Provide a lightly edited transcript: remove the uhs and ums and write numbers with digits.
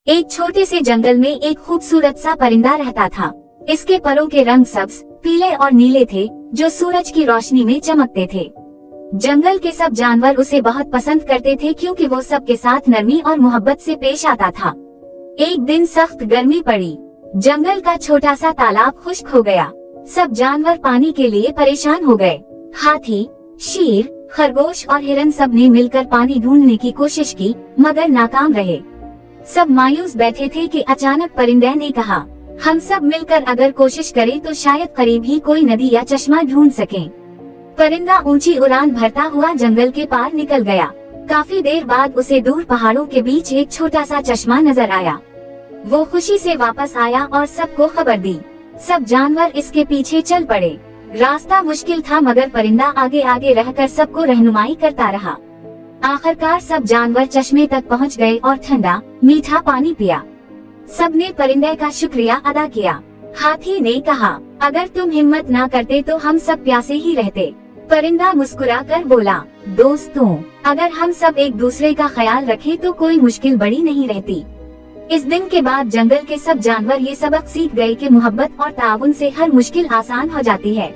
एक छोटे से जंगल में एक खूबसूरत सा परिंदा रहता था। इसके परों के रंग सब्ज, पीले और नीले थे, जो सूरज की रोशनी में चमकते थे। जंगल के सब जानवर उसे बहुत पसंद करते थे क्योंकि वो सबके साथ नरमी और मोहब्बत से पेश आता था। एक दिन सख्त गर्मी पड़ी। जंगल का छोटा सा तालाब खुश्क हो गया। सब जानवर पानी के लिए परेशान हो गए। हाथी, शेर, खरगोश और हिरन सब ने मिलकर पानी ढूंढने की कोशिश की, मगर नाकाम रहे। सब मायूस बैठे थे कि अचानक परिंदे ने कहा, हम सब मिलकर अगर कोशिश करें तो शायद करीब ही कोई नदी या चश्मा ढूंढ सकें। परिंदा ऊंची उड़ान भरता हुआ जंगल के पार निकल गया। काफी देर बाद उसे दूर पहाड़ों के बीच एक छोटा सा चश्मा नजर आया। वो खुशी से वापस आया और सबको खबर दी। सब जानवर इसके पीछे चल पड़े। रास्ता मुश्किल था मगर परिंदा आगे आगे रहकर सबको रहनुमाई करता रहा। आखिरकार सब जानवर चश्मे तक पहुंच गए और ठंडा, मीठा पानी पिया। सबने परिंदे का शुक्रिया अदा किया। हाथी ने कहा, अगर तुम हिम्मत ना करते तो हम सब प्यासे ही रहते। परिंदा मुस्कुराकर बोला, दोस्तों, अगर हम सब एक दूसरे का ख्याल रखें तो कोई मुश्किल बड़ी नहीं रहती। इस दिन के बाद जंगल के सब जानवर ये सबक सीख गए कि मोहब्बत और ताउन से हर मुश्किल आसान हो जाती है।